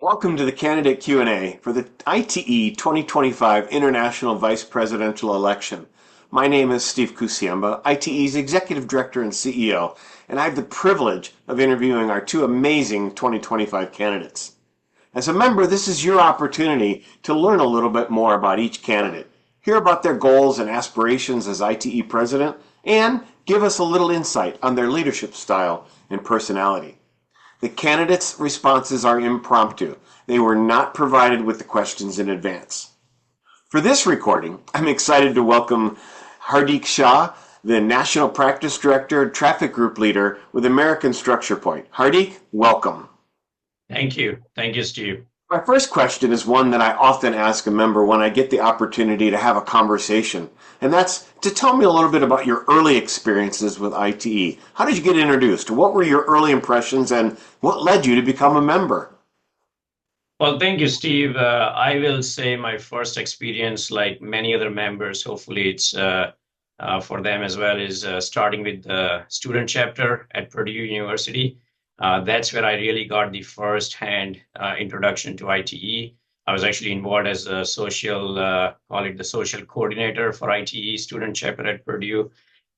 Welcome to the candidate Q&A for the ITE 2025 International Vice Presidential Election. My name is Steve Kusiemba, ITE's Executive Director and CEO, and I have the privilege of interviewing our two amazing 2025 candidates. As a member, this is your opportunity to learn a little bit more about each candidate, hear about their goals and aspirations as ITE President, and give us a little insight on their leadership style and personality. The candidates' responses are impromptu. They were not provided with the questions in advance. For this recording, I'm excited to welcome Hardik Shah, the National Practice Director, Traffic Group Leader with American Structure Point. Hardik, welcome. Thank you. Thank you, Steve. My first question is one that I often ask a member when I get the opportunity to have a conversation, and that's to tell me a little bit about your early experiences with ITE. How did you get introduced? What were your early impressions, and what led you to become a member? Well, thank you, Steve. I will say my first experience, like many other members, hopefully it's for them as well, is starting with the student chapter at Purdue University. That's where I really got the first-hand introduction to ITE. I was actually involved as a social, call it the social coordinator for ITE student chapter at Purdue.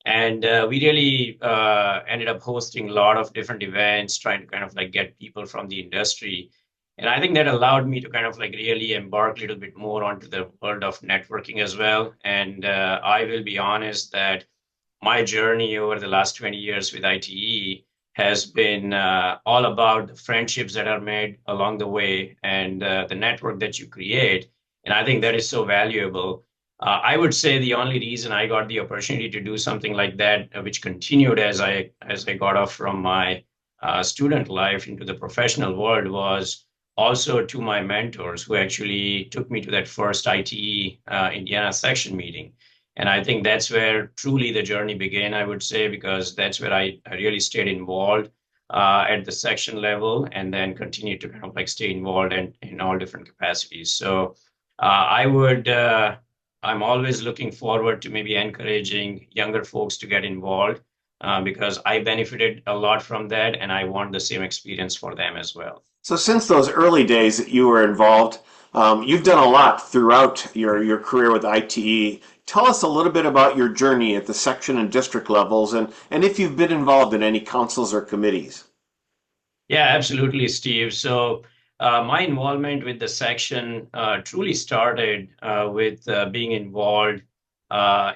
And we really ended up hosting a lot of different events, trying to kind of like get people from the industry. And I think that allowed me to kind of like really embark a little bit more onto the world of networking as well. And I will be honest that my journey over the last 20 years with ITE has been all about the friendships that are made along the way and the network that you create. And I think that is so valuable. I would say the only reason I got the opportunity to do something like that, which continued as I got off from my student life into the professional world, was also to my mentors who actually took me to that first ITE Indiana section meeting. And I think that's where truly the journey began, I would say, because that's where I really stayed involved at the section level and then continued to kind of like stay involved in all different capacities. So I'm always looking forward to maybe encouraging younger folks to get involved because I benefited a lot from that and I want the same experience for them as well. So since those early days that you were involved, you've done a lot throughout your career with ITE. Tell us a little bit about your journey at the section and district levels and if you've been involved in any councils or committees. Yeah, absolutely, Steve. So my involvement with the section truly started with being involved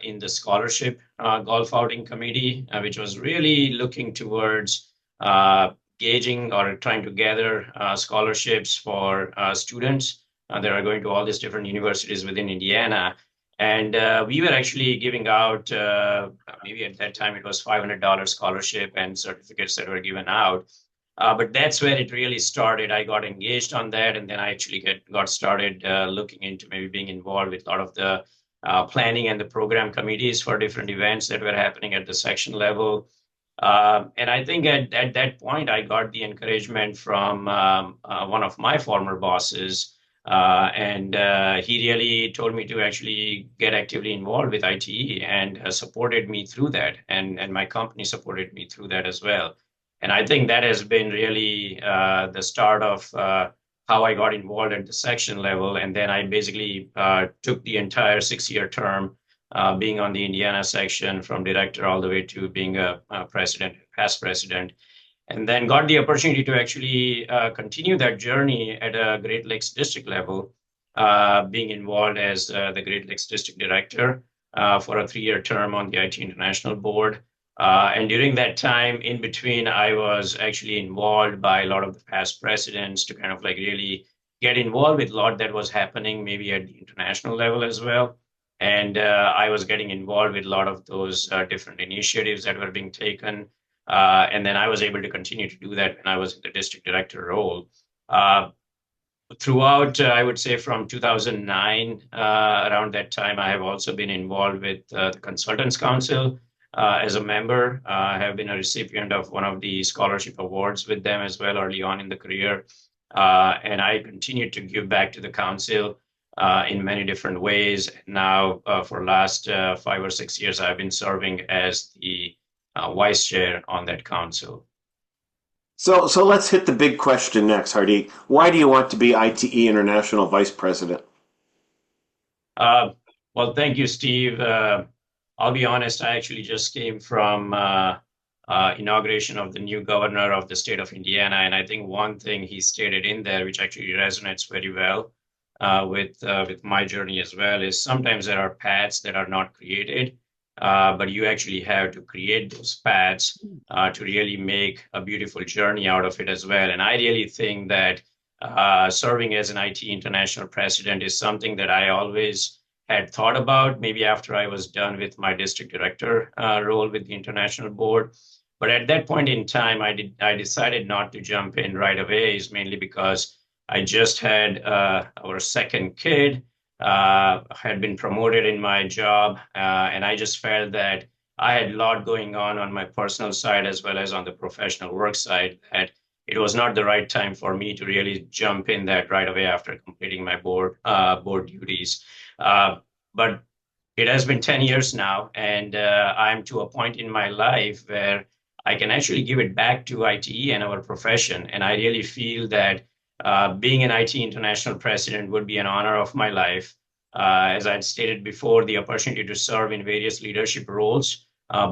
in the scholarship golf outing committee, which was really looking towards gauging or trying to gather scholarships for students that are going to all these different universities within Indiana. And we were actually giving out, maybe at that time it was $500 scholarship and certificates that were given out. But that's where it really started. I got engaged on that, and then I actually got started looking into maybe being involved with a lot of the planning and the program committees for different events that were happening at the section level. And I think at that point, I got the encouragement from one of my former bosses, and he really told me to actually get actively involved with ITE and supported me through that, and my company supported me through that as well. And I think that has been really the start of how I got involved at the section level. And then I basically took the entire 6-year term, being on the Indiana section from director all the way to being a president, past president, and then got the opportunity to actually continue that journey at a Great Lakes district level, being involved as the Great Lakes district director for a 3-year term on the IT International board. And during that time in between, I was actually involved by a lot of the past presidents to kind of like really get involved with a lot that was happening, maybe at the international level as well. And I was getting involved with a lot of those different initiatives that were being taken. And then I was able to continue to do that when I was in the district director role. Throughout, I would say from 2009, around that time, I have also been involved with the Consultants Council. As a member, I have been a recipient of one of the scholarship awards with them as well early on in the career. And I continue to give back to the council in many different ways. Now, for last 5 or 6 years, I've been serving as the vice chair on that council. So let's hit the big question next, Hardik. Why do you want to be ITE International Vice President? Uh, well, thank you, Steve. I'll be honest, I actually just came from inauguration of the new governor of the state of Indiana, and I think one thing he stated in there, which actually resonates very well with my journey as well, is sometimes there are paths that are not created, but you actually have to create those paths to really make a beautiful journey out of it as well. And I really think that serving as an IT international president is something that I always had thought about, maybe after I was done with my district director role with the international board. But at that point in time, I decided not to jump in right away, is mainly because I just had our second kid, had been promoted in my job, and I just felt that I had a lot going on my personal side as well as on the professional work side, that it was not the right time for me to really jump in that right away after completing my board duties. But it has been 10 years now, and I'm to a point in my life where I can actually give it back to ITE and our profession. And I really feel that being an IT international president would be an honor of my life. As I had stated before, the opportunity to serve in various leadership roles,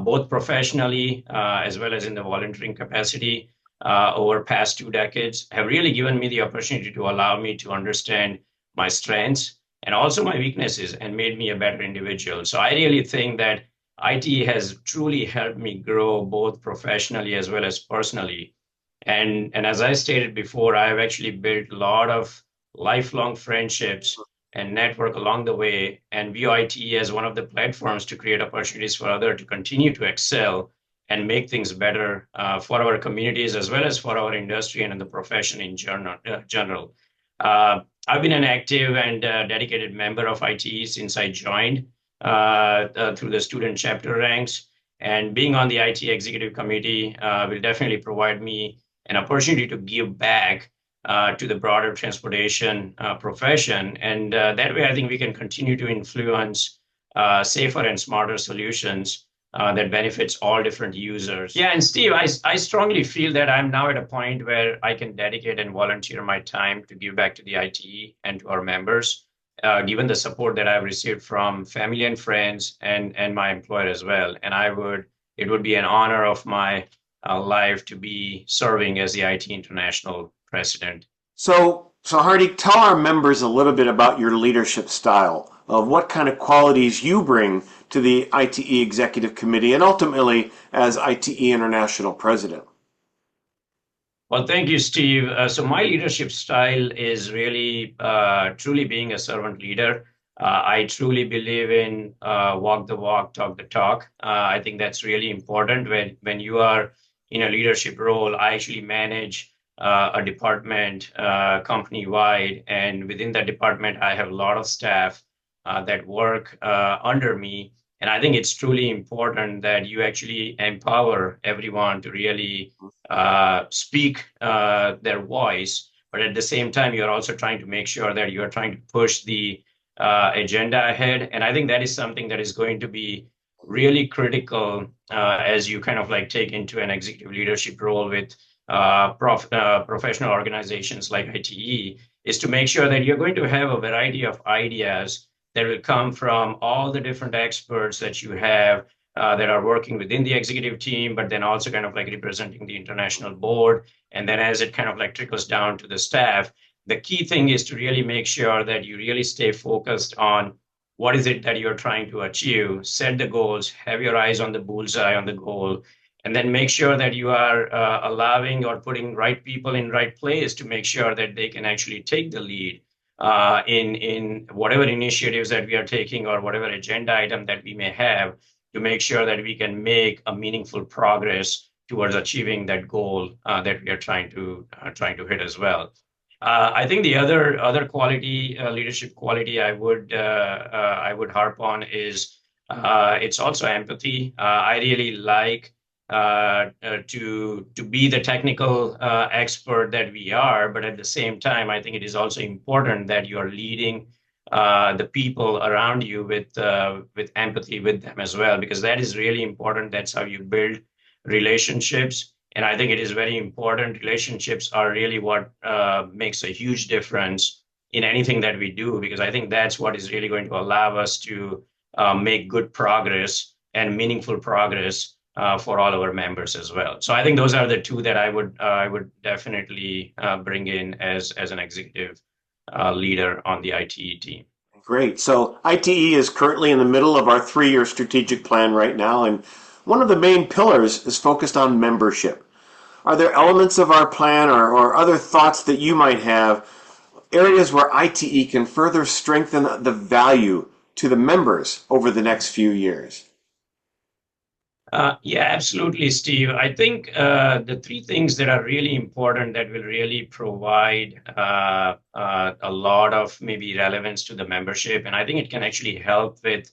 both professionally as well as in the volunteering capacity over past 2 decades, have really given me the opportunity to allow me to understand my strengths and also my weaknesses and made me a better individual. So I really think that IT has truly helped me grow both professionally as well as personally. And as I stated before, I have actually built a lot of lifelong friendships and network along the way, and view IT as one of the platforms to create opportunities for others to continue to excel and make things better for our communities as well as for our industry and in the profession in general. I've been an active and dedicated member of ITE since I joined through the student chapter ranks. And being on the IT executive committee will definitely provide me an opportunity to give back to the broader transportation profession. And that way, I think we can continue to influence safer and smarter solutions that benefits all different users. Yeah, and Steve, I strongly feel that I'm now at a point where I can dedicate and volunteer my time to give back to the ITE and to our members, given the support that I've received from family and friends and my employer as well. And it would be an honor of my life to be serving as the IT International president. So Hardik, tell our members a little bit about your leadership style, of what kind of qualities you bring to the ITE Executive Committee and ultimately as ITE International President. Well, thank you, Steve. So my leadership style is really truly being a servant leader. I truly believe in walk the walk, talk the talk. I think that's really important when you are in a leadership role. I actually manage a department company wide, and within that department, I have a lot of staff that work under me. And I think it's truly important that you actually empower everyone to really speak their voice, but at the same time, you're also trying to make sure that you're trying to push the agenda ahead. And I think that is something that is going to be really critical as you kind of like take into an executive leadership role with professional organizations like ITE, is to make sure that you're going to have a variety of ideas that will come from all the different experts that you have that are working within the executive team, but then also kind of like representing the international board. And then as it kind of like trickles down to the staff, the key thing is to really make sure that you really stay focused on what is it that you're trying to achieve, set the goals, have your eyes on the bullseye on the goal, and then make sure that you are allowing or putting right people in right place to make sure that they can actually take the lead in whatever initiatives that we are taking or whatever agenda item that we may have, to make sure that we can make a meaningful progress towards achieving that goal that we are trying to hit as well. I think the other quality, leadership quality, I would harp on is it's also empathy. I really like to be the technical expert that we are, but at the same time, I think it is also important that you are leading the people around you with empathy with them as well, because that is really important. That's how you build relationships, And I think it is very important. Relationships are really what makes a huge difference in anything that we do, because I think that's what is really going to allow us to make good progress and meaningful progress for all our members as well. So I think those are the two that I would definitely bring in as an executive leader on the ITE team. Great. So ITE is currently in the middle of our 3-year strategic plan right now, and one of the main pillars is focused on membership. Are there elements of our plan or other thoughts that you might have, areas where ITE can further strengthen the value to the members over the next few years? Yeah, absolutely, Steve. I think the three things that are really important that will really provide a lot of maybe relevance to the membership, and I think it can actually help with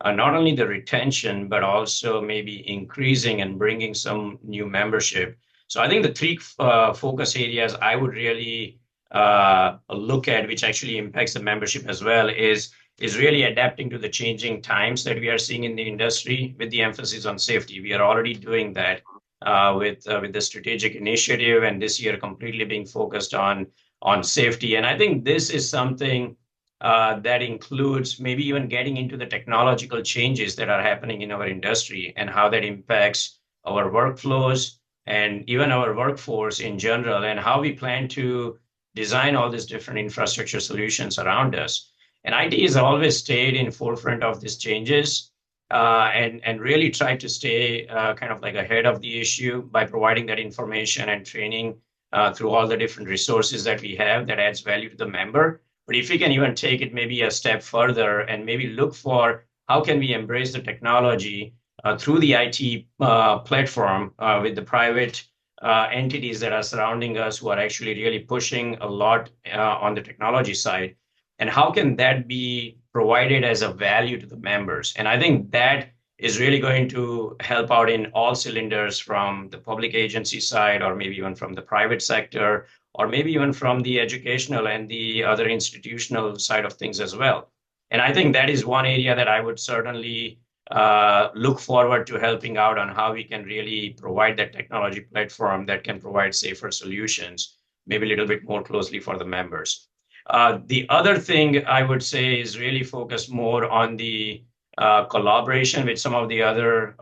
not only the retention, but also maybe increasing and bringing some new membership. So I think the three focus areas I would really look at, which actually impacts the membership as well, is really adapting to the changing times that we are seeing in the industry with the emphasis on safety. We are already doing that with the strategic initiative, and this year completely being focused on safety. And I think this is something that includes maybe even getting into the technological changes that are happening in our industry and how that impacts our workflows and even our workforce in general, and how we plan to design all these different infrastructure solutions around us. And IT has always stayed in forefront of these changes and really tried to stay kind of like ahead of the issue by providing that information and training through all the different resources that we have that adds value to the member. But if we can even take it maybe a step further and maybe look for how can we embrace the technology through the IT platform with the private entities that are surrounding us who are actually really pushing a lot on the technology side, and how can that be provided as a value to the members? And I think that is really going to help out in all cylinders, from the public agency side, or maybe even from the private sector, or maybe even from the educational and the other institutional side of things as well. And I think that is one area that I would certainly look forward to helping out on, how we can really provide that technology platform that can provide safer solutions, maybe a little bit more closely for the members. The other thing I would say is really focus more on the collaboration with some of the other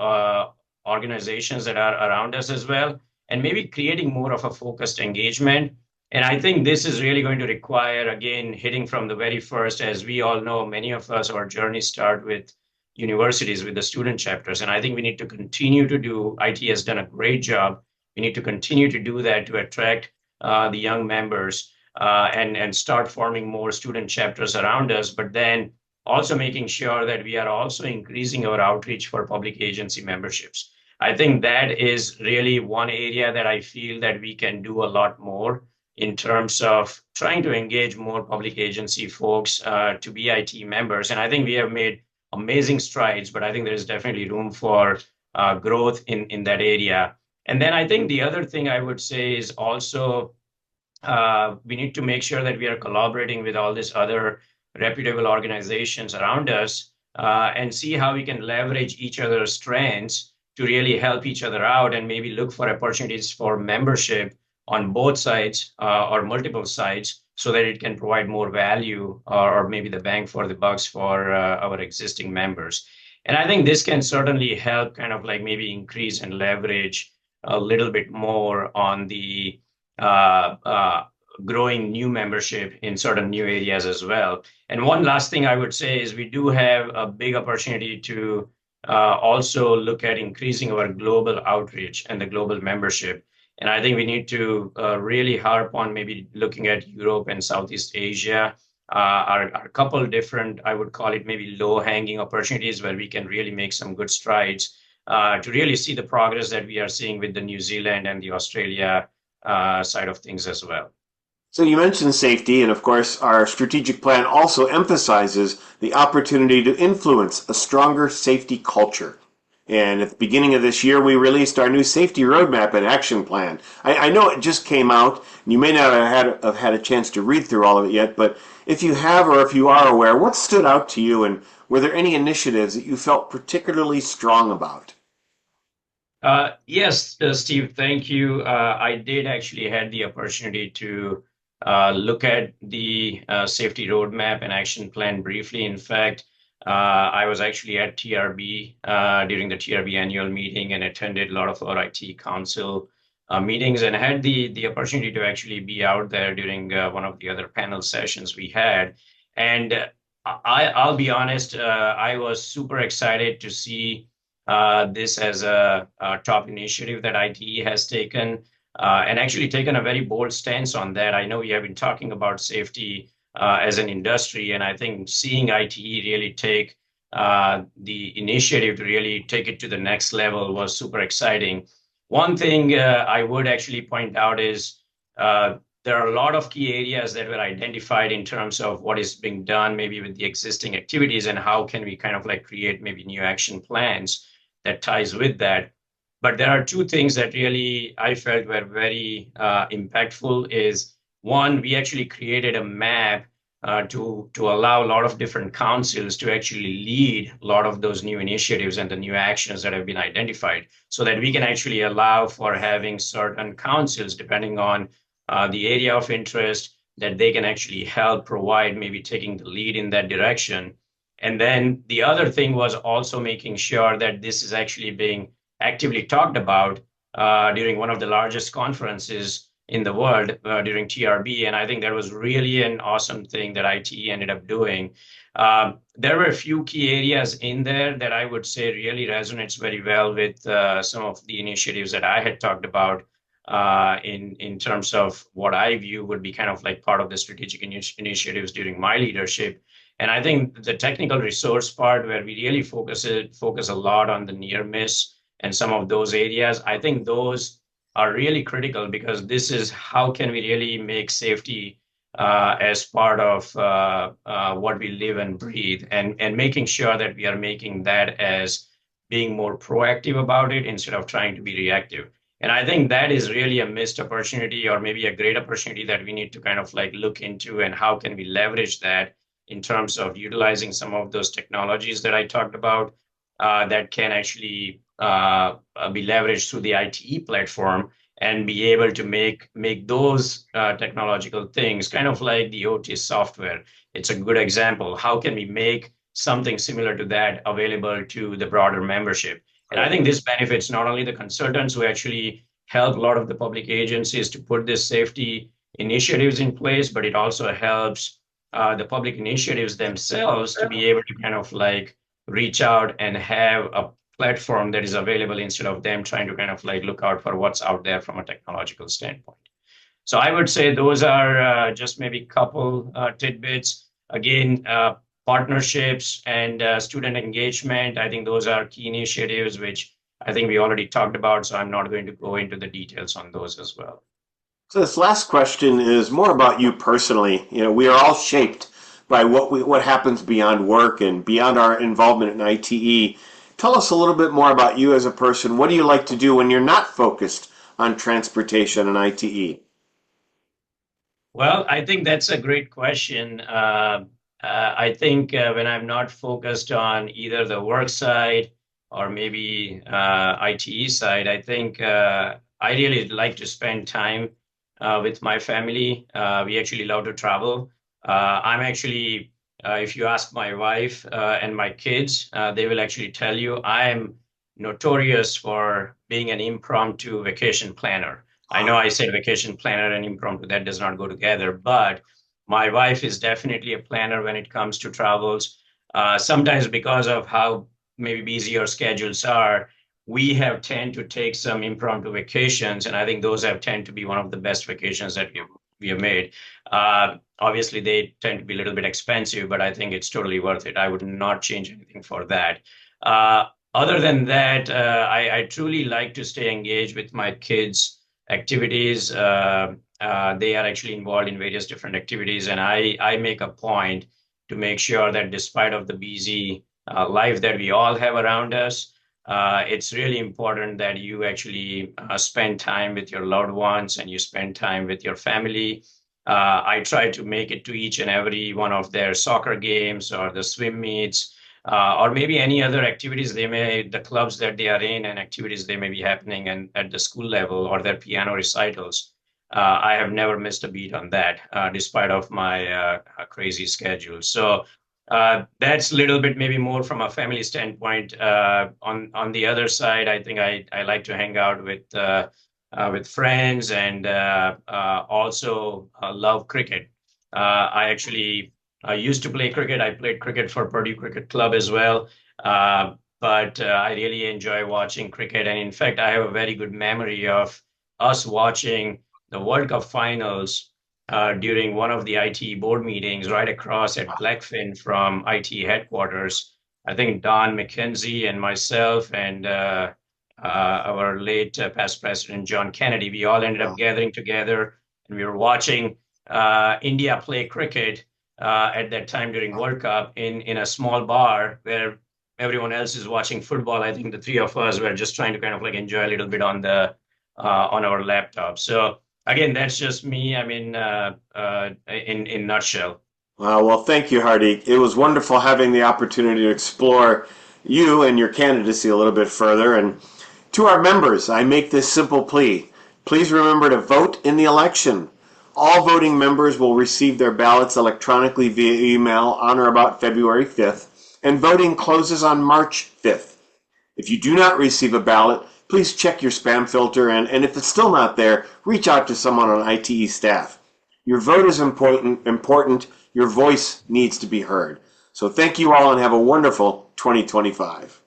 organizations that are around us as well, and maybe creating more of a focused engagement. And I think this is really going to require, again, hitting from the very first. As we all know, many of us, our journey start with universities, with the student chapters. And I think we need to continue to do, IT has done a great job. We need to continue to do that to attract the young members and start forming more student chapters around us, but then also making sure that we are also increasing our outreach for public agency memberships. I think that is really one area that I feel that we can do a lot more in terms of trying to engage more public agency folks to be IT members. And I think we have made amazing strides, but I think there is definitely room for growth in that area. And then I think the other thing I would say is also we need to make sure that we are collaborating with all these other reputable organizations around us and see how we can leverage each other's strengths to really help each other out, and maybe look for opportunities for membership on both sides or multiple sides, so that it can provide more value or maybe the bang for the bucks for our existing members. And I think this can certainly help kind of like maybe increase and leverage a little bit more on the growing new membership in certain new areas as well. And one last thing I would say is we do have a big opportunity to also look at increasing our global outreach and the global membership. And I think we need to really harp on maybe looking at Europe and Southeast Asia are a couple of different, I would call it maybe low-hanging opportunities where we can really make some good strides to really see the progress that we are seeing with the New Zealand and the Australia side of things as well. So you mentioned safety, and of course, our strategic plan also emphasizes the opportunity to influence a stronger safety culture. And at the beginning of this year, we released our new safety roadmap and action plan. I know it just came out, and you may not have had a chance to read through all of it yet, but if you have, or if you are aware, what stood out to you, and were there any initiatives that you felt particularly strong about? Yes, Steve, thank you. I did actually had the opportunity to look at the safety roadmap and action plan briefly. In fact, I was actually at TRB during the TRB annual meeting and attended a lot of our IT council meetings and had the opportunity to actually be out there during one of the other panel sessions we had. And I'll be honest, I was super excited to see this as a top initiative that ITE has taken and actually taken a very bold stance on that. I know we have been talking about safety as an industry, and I think seeing ITE really take the initiative to really take it to the next level was super exciting. One thing I would actually point out is there are a lot of key areas that were identified in terms of what is being done, maybe with the existing activities, and how can we kind of like create maybe new action plans that ties with that. But there are two things that really I felt were very impactful. Is one, we actually created a map to allow a lot of different councils to actually lead a lot of those new initiatives and the new actions that have been identified, so that we can actually allow for having certain councils, depending on the area of interest, that they can actually help provide, maybe taking the lead in that direction. And then the other thing was also making sure that this is actually being actively talked about during one of the largest conferences in the world during TRB. And I think that was really an awesome thing that ITE ended up doing. There were a few key areas in there that I would say really resonates very well with some of the initiatives that I had talked about in terms of what I view would be kind of like part of the strategic initiatives during my leadership. And I think the technical resource part, where we really focus a lot on the near miss and some of those areas, I think those are really critical, because this is how can we really make safety as part of what we live and breathe, and making sure that we are making that as being more proactive about it instead of trying to be reactive. And I think that is really a missed opportunity, or maybe a great opportunity that we need to kind of like look into, and how can we leverage that in terms of utilizing some of those technologies that I talked about that can actually be leveraged through the ITE platform, and be able to make those technological things kind of like the OT software. It's a good example. How can we make something similar to that available to the broader membership? And I Right. think this benefits not only the consultants who actually help a lot of the public agencies to put this safety initiatives in place, but it also helps the public initiatives themselves to be able to kind of like reach out and have a platform that is available, instead of them trying to kind of like look out for what's out there from a technological standpoint. So I would say those are just maybe a couple tidbits. Again, partnerships and student engagement, I think those are key initiatives, which I think we already talked about. So I'm not going to go into the details on those as well. So this last question is more about you personally. We are all shaped by what happens beyond work and beyond our involvement in ITE. Tell us a little bit more about you as a person. What do you like to do when you're not focused on transportation and ITE? Well, I think that's a great question. I think when I'm not focused on either the work side or maybe ITE side, I think I really like to spend time with my family. We actually love to travel. I'm actually, if you ask my wife and my kids, they will actually tell you I'm notorious for being an impromptu vacation planner. I know I said vacation planner and impromptu, that does not go together, but my wife is definitely a planner when it comes to travels. Sometimes because of how maybe busy our schedules are, we have tend to take some impromptu vacations, and I think those have tend to be one of the best vacations that we have made. Obviously, they tend to be a little bit expensive, but I think it's totally worth it. I would not change anything for that. Other than that, I truly like to stay engaged with my kids' activities. They are actually involved in various different activities, and I make a point to make sure that despite of the busy life that we all have around us, it's really important that you actually spend time with your loved ones and you spend time with your family. I try to make it to each and every one of their soccer games or the swim meets. or maybe any other activities the clubs that they are in and activities they may be happening and at the school level or their piano recitals. I have never missed a beat on that, despite of my crazy schedule. So that's a little bit maybe more from a family standpoint. On the other side, I think I like to hang out with friends and also love cricket. I actually used to play cricket. I played cricket for Purdue Cricket Club as well. But I really enjoy watching cricket. And in fact, I have a very good memory of us watching the World Cup finals during one of the ITE board meetings right across at Blackfin from ITE headquarters. I think Don McKenzie and myself and our late past president John Kennedy, we all ended up gathering together and we were watching India play cricket at that time during World Cup in a small bar where everyone else is watching football. I think the three of us were just trying to kind of like enjoy a little bit on our laptop. So again, that's just me. I mean, in nutshell. Well, thank you, Hardik. It was wonderful having the opportunity to explore you and your candidacy a little bit further. And to our members, I make this simple plea. Please remember to vote in the election. All voting members will receive their ballots electronically via email on or about February 5th, and voting closes on March 5th. If you do not receive a ballot, please check your spam filter, and if it's still not there, reach out to someone on ITE staff. Your vote is important. Your voice needs to be heard. So thank you all and have a wonderful 2025.